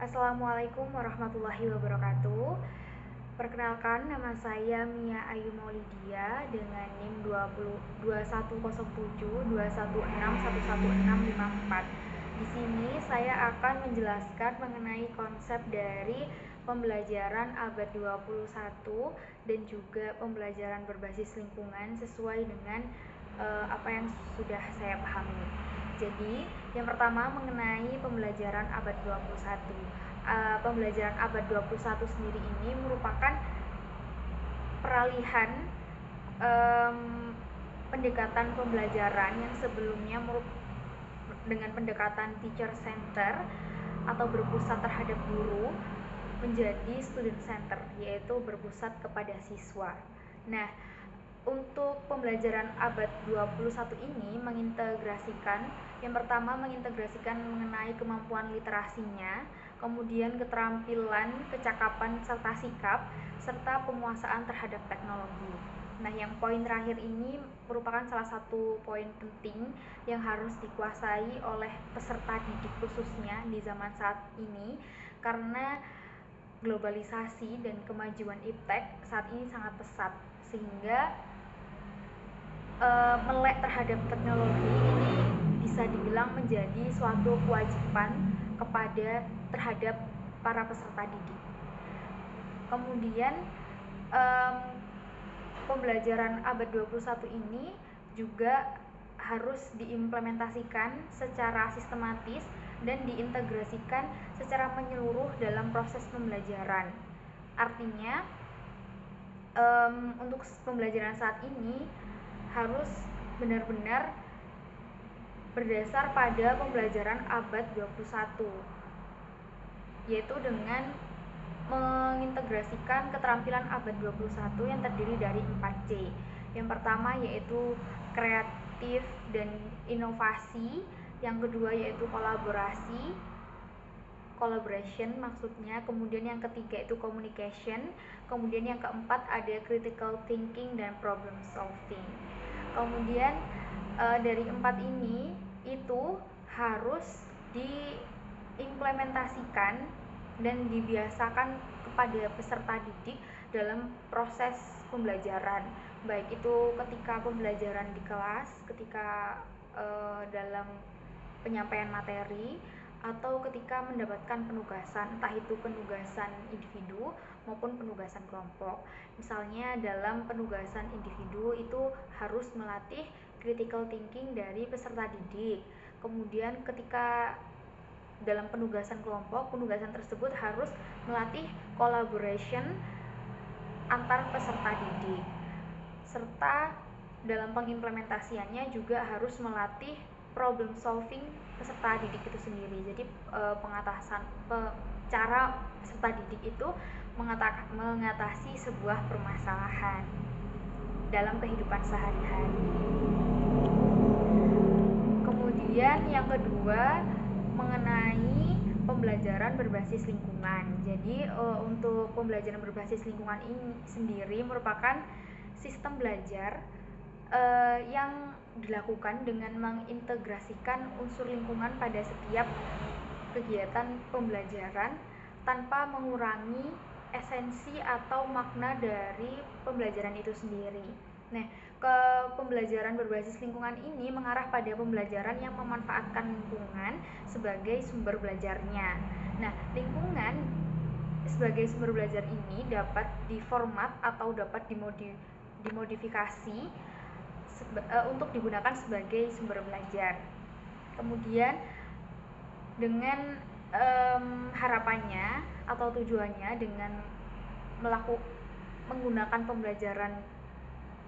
Assalamualaikum warahmatullahi wabarakatuh. Perkenalkan, nama saya Mia Ayu Maulidia dengan NIM 21072161161154. Di sini saya akan menjelaskan mengenai konsep dari pembelajaran abad 21 dan juga pembelajaran berbasis lingkungan sesuai dengan apa yang sudah saya pahami. Jadi, yang pertama mengenai pembelajaran abad 21. Pembelajaran abad 21 sendiri ini merupakan peralihan pendekatan pembelajaran yang sebelumnya dengan pendekatan teacher center atau berpusat terhadap guru menjadi student center, yaitu berpusat kepada siswa. Nah, untuk pembelajaran abad 21 ini mengintegrasikan, yang pertama mengintegrasikan mengenai kemampuan literasinya, kemudian keterampilan, kecakapan serta sikap, serta penguasaan terhadap teknologi. Nah, yang poin terakhir ini merupakan salah satu poin penting yang harus dikuasai oleh peserta didik khususnya di zaman saat ini, karena globalisasi dan kemajuan iptek saat ini sangat pesat, sehingga melek terhadap teknologi ini bisa dibilang menjadi suatu kewajiban terhadap para peserta didik. Kemudian pembelajaran abad 21 ini juga harus diimplementasikan secara sistematis dan diintegrasikan secara menyeluruh dalam proses pembelajaran. Artinya, untuk pembelajaran saat ini harus benar-benar berdasar pada pembelajaran abad 21, yaitu dengan mengintegrasikan keterampilan abad 21 yang terdiri dari 4C. Yang pertama yaitu kreatif dan inovasi, yang kedua yaitu collaboration maksudnya, kemudian yang ketiga itu communication, kemudian yang keempat ada critical thinking dan problem solving. Kemudian dari 4 ini itu harus diimplementasikan dan dibiasakan kepada peserta didik dalam proses pembelajaran, baik itu ketika pembelajaran di kelas, ketika dalam penyampaian materi, atau ketika mendapatkan penugasan, entah itu penugasan individu maupun penugasan kelompok. Misalnya dalam penugasan individu itu harus melatih critical thinking dari peserta didik. Kemudian ketika dalam penugasan kelompok, penugasan tersebut harus melatih collaboration antar peserta didik, serta dalam pengimplementasiannya juga harus melatih problem solving peserta didik itu sendiri. Jadi cara peserta didik itu mengatasi sebuah permasalahan dalam kehidupan sehari-hari. Kemudian yang kedua mengenai pembelajaran berbasis lingkungan. Jadi untuk pembelajaran berbasis lingkungan ini sendiri merupakan sistem belajar yang dilakukan dengan mengintegrasikan unsur lingkungan pada setiap kegiatan pembelajaran tanpa mengurangi esensi atau makna dari pembelajaran itu sendiri. Nah, pembelajaran berbasis lingkungan ini mengarah pada pembelajaran yang memanfaatkan lingkungan sebagai sumber belajarnya. Nah, lingkungan sebagai sumber belajar ini dapat diformat atau dapat dimodifikasi untuk digunakan sebagai sumber belajar. Kemudian dengan harapannya atau tujuannya dengan menggunakan pembelajaran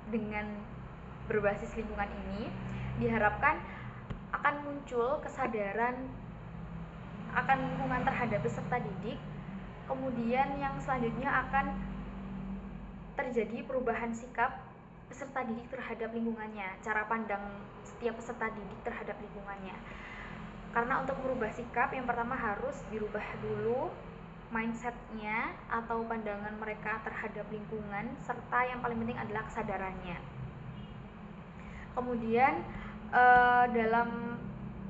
dengan berbasis lingkungan ini, diharapkan akan muncul kesadaran akan lingkungan terhadap peserta didik. Kemudian yang selanjutnya akan terjadi perubahan sikap peserta didik terhadap lingkungannya, cara pandang setiap peserta didik terhadap lingkungannya. Karena untuk merubah sikap, yang pertama harus dirubah dulu mindsetnya atau pandangan mereka terhadap lingkungan, serta yang paling penting adalah kesadarannya. Kemudian dalam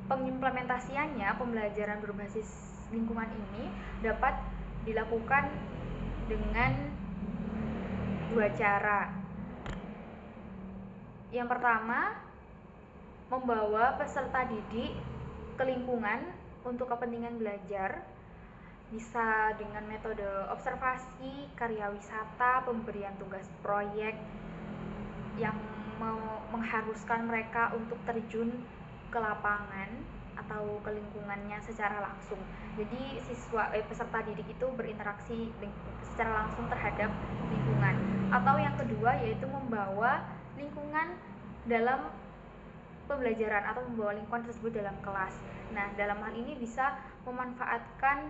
pengimplementasiannya pembelajaran berbasis lingkungan ini dapat dilakukan dengan dua cara. Yang pertama, membawa peserta didik ke lingkungan untuk kepentingan belajar, bisa dengan metode observasi, karya wisata, pemberian tugas proyek yang mengharuskan mereka untuk terjun ke lapangan atau ke lingkungannya secara langsung. Jadi peserta didik itu berinteraksi secara langsung terhadap lingkungan. Atau yang kedua yaitu membawa lingkungan dalam pembelajaran atau membawa lingkungan tersebut dalam kelas. Nah, dalam hal ini bisa memanfaatkan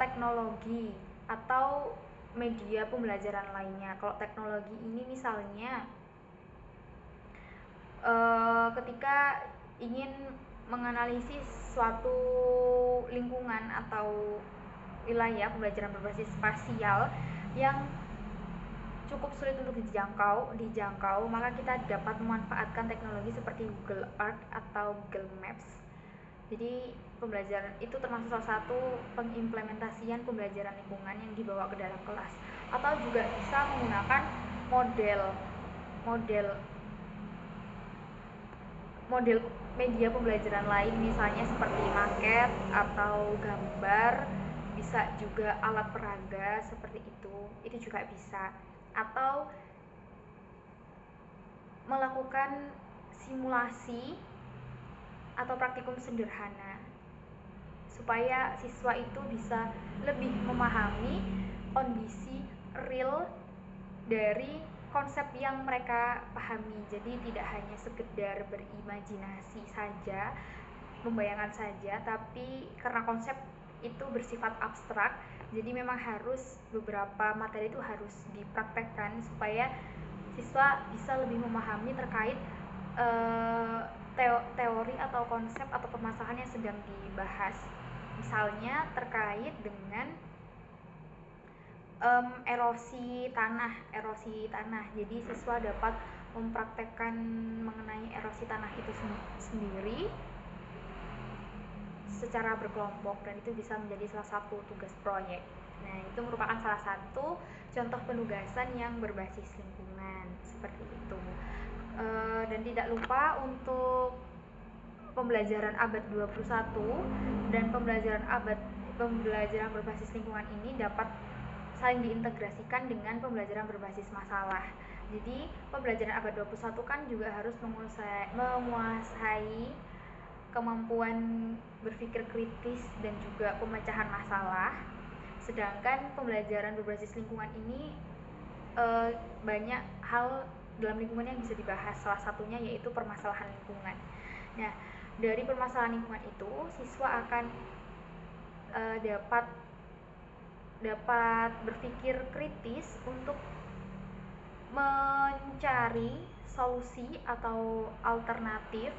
teknologi atau media pembelajaran lainnya. Kalau teknologi ini misalnya ketika ingin menganalisis suatu lingkungan atau wilayah pembelajaran berbasis spasial yang cukup sulit untuk dijangkau, maka kita dapat memanfaatkan teknologi seperti Google Earth atau Google Maps. Jadi pembelajaran itu termasuk salah satu pengimplementasian pembelajaran lingkungan yang dibawa ke dalam kelas. Atau juga bisa menggunakan model media pembelajaran lain, misalnya seperti maket atau gambar, bisa juga alat peraga seperti itu juga bisa. Atau melakukan simulasi atau praktikum sederhana supaya siswa itu bisa lebih memahami kondisi real dari konsep yang mereka pahami. Jadi tidak hanya sekedar berimajinasi saja, membayangkan saja, tapi karena konsep itu bersifat abstrak, jadi memang harus beberapa materi itu harus dipraktekkan supaya siswa bisa lebih memahami terkait teori atau konsep atau permasalahan yang sedang dibahas. Misalnya terkait dengan erosi tanah. Jadi siswa dapat mempraktekkan mengenai erosi tanah itu sendiri secara berkelompok, dan itu bisa menjadi salah satu tugas proyek. Nah, itu merupakan salah satu contoh penugasan yang berbasis lingkungan seperti itu. Dan tidak lupa untuk pembelajaran abad 21 dan pembelajaran berbasis lingkungan ini dapat saling diintegrasikan dengan pembelajaran berbasis masalah. Jadi pembelajaran abad 21 kan juga harus menguasai kemampuan berpikir kritis dan juga pemecahan masalah. Sedangkan pembelajaran berbasis lingkungan ini banyak hal dalam lingkungan yang bisa dibahas, salah satunya yaitu permasalahan lingkungan. Nah, dari permasalahan lingkungan itu siswa akan dapat berpikir kritis untuk mencari solusi atau alternatif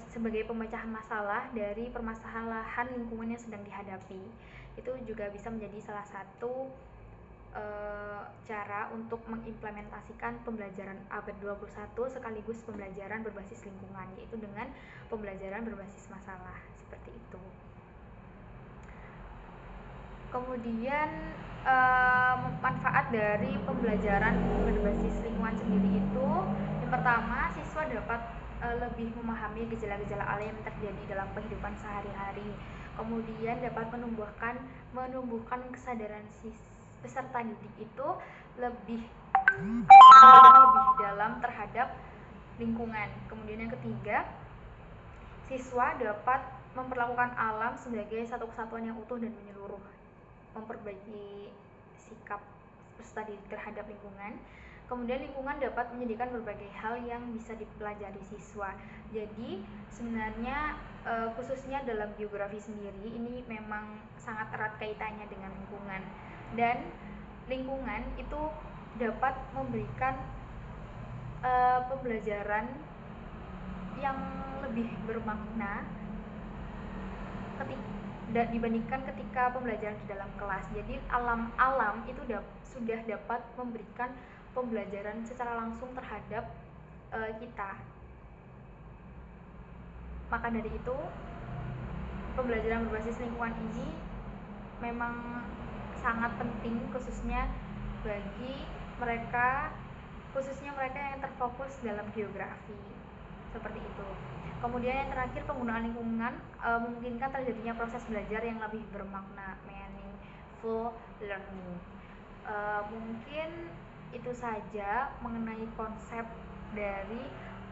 sebagai pemecahan masalah dari permasalahan lingkungan yang sedang dihadapi. Itu juga bisa menjadi salah satu cara untuk mengimplementasikan pembelajaran abad 21 sekaligus pembelajaran berbasis lingkungan, yaitu dengan pembelajaran berbasis masalah seperti itu. Kemudian manfaat dari pembelajaran berbasis lingkungan sendiri itu, yang pertama, siswa dapat lebih memahami gejala-gejala alam yang terjadi dalam kehidupan sehari-hari. Kemudian dapat menumbuhkan kesadaran peserta didik itu lebih dalam terhadap lingkungan. Kemudian yang ketiga, siswa dapat memperlakukan alam sebagai satu kesatuan yang utuh dan menyeluruh, memperbaiki sikap peserta didik terhadap lingkungan. Kemudian lingkungan dapat menyediakan berbagai hal yang bisa dipelajari siswa. Jadi sebenarnya khususnya dalam biografi sendiri ini memang sangat erat kaitannya dengan lingkungan, dan lingkungan itu dapat memberikan pembelajaran yang lebih bermakna dibandingkan ketika pembelajaran di dalam kelas. Jadi alam itu sudah dapat memberikan pembelajaran secara langsung terhadap kita. Maka dari itu, pembelajaran berbasis lingkungan ini memang sangat penting khususnya mereka yang terfokus dalam geografi seperti itu. Kemudian yang terakhir, penggunaan lingkungan memungkinkan terjadinya proses belajar yang lebih bermakna, meaningful learning. Mungkin itu saja mengenai konsep dari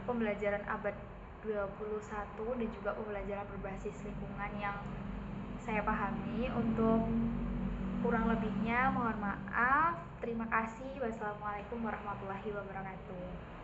pembelajaran abad 21 dan juga pembelajaran berbasis lingkungan yang saya pahami. Untuk kurang lebihnya mohon maaf. Terima kasih. Wassalamualaikum warahmatullahi wabarakatuh.